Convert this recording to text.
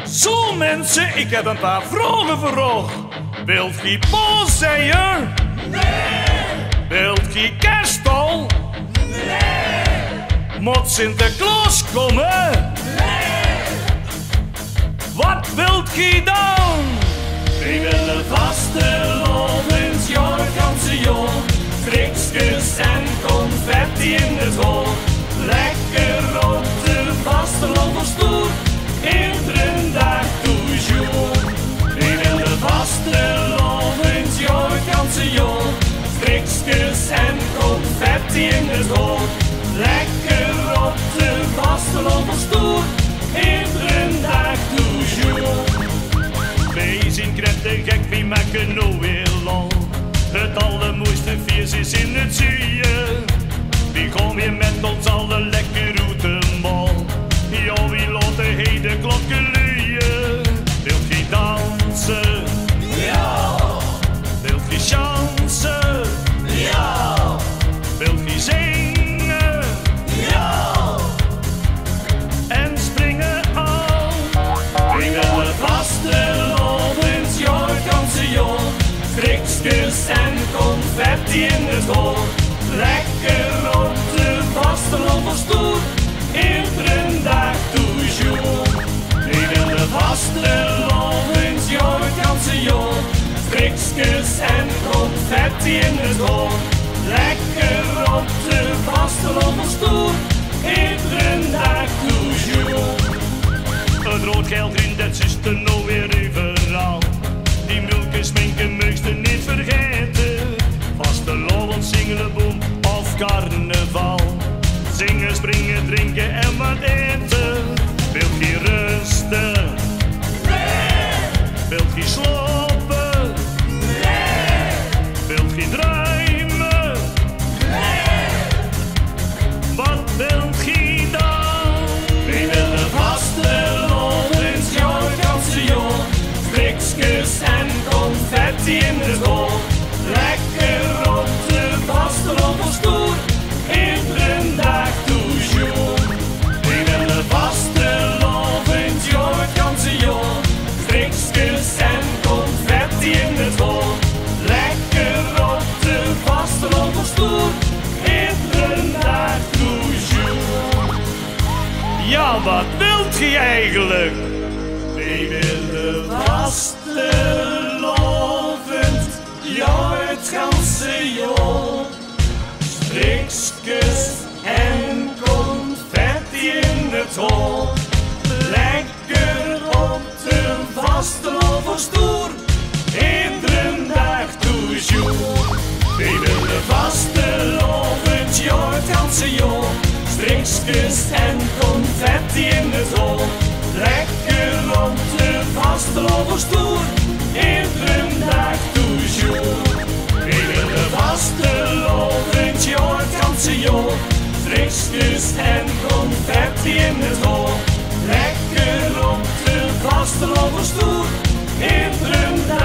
Zo mensen, ik heb een paar vragen voor jou. Wilt je paaseier? Nee. Wilt je kerststal? Nee. Moet Sinterklaas komen? Nee. Wat wilt je dan? We willen vastelovend, ja, het ganse jaar. Strikjes en confetti in het hoofd. Lekker op de vastelovendstoel. Iedere dag toujours. We willen vastelovend, ja, het ganse jaar. Strikjes en confetti in het hoofd. Lekker op de vastelovendstoel. Iedere dag toujours. Wij zijn krettegek, wie maken nou weer lol. Het allermooiste feest is in het zuiden. Wie gaan weer met ons allen lekker uit de bal. Ja, wie laat de hele klokken luien. Wilt je dansen? Ja. Wilt je chansen? Ja. Wilt je zingen? Ja. En springen al? We willen vastelovend, ja, het ganse jaar. Strikjes en confetti in het hoofd. Lekker op de vastelovendstoel. Iedere dag toujours. We willen vastelovend, ja, het ganse jaar. Strikjes en confetti in het hoofd. Lekker op de vastelovendstoel. Iedere dag toujours. Het rood, geel, groen, dat is er nou weer overal. Die mulkes, minken, meugsten niet vergeten. Vastelovend, singelenboom of carnaval. Zingen, springen, drinken en wat eten. Wilt je rusten? Nee. Wilt je slopen? Nee. Wilt je druimen? Nee. Wat wilt je dan? We willen vastelovend, ja, het ganse jaar. Strikjes en confetti in het hoofd. Lekker op de vastelovendstoel. Iedere dag toujours. We willen vastelovend, ja, het ganse jaar. Strikjes en confetti in het hoofd. Lekker op de vastelovendstoel. Iedere dag toujours. Ja, wat wilt je eigenlijk? We willen vastelovend, ja, het ganse jaar. Strikjes en confetti in het hoofd. Lekker op de vastelovendstoel. Iedere dag toujours. We willen vastelovend, ja, het ganse jaar. Strikjes en confetti in het hoofd. Lekker op de vastelovendstoel. Iedere dag toujours. We willen vastelovend, ja, het ganse jaar. Strikjes en confetti in het hoofd. Lekker op de vastelovendstoel. Iedere dag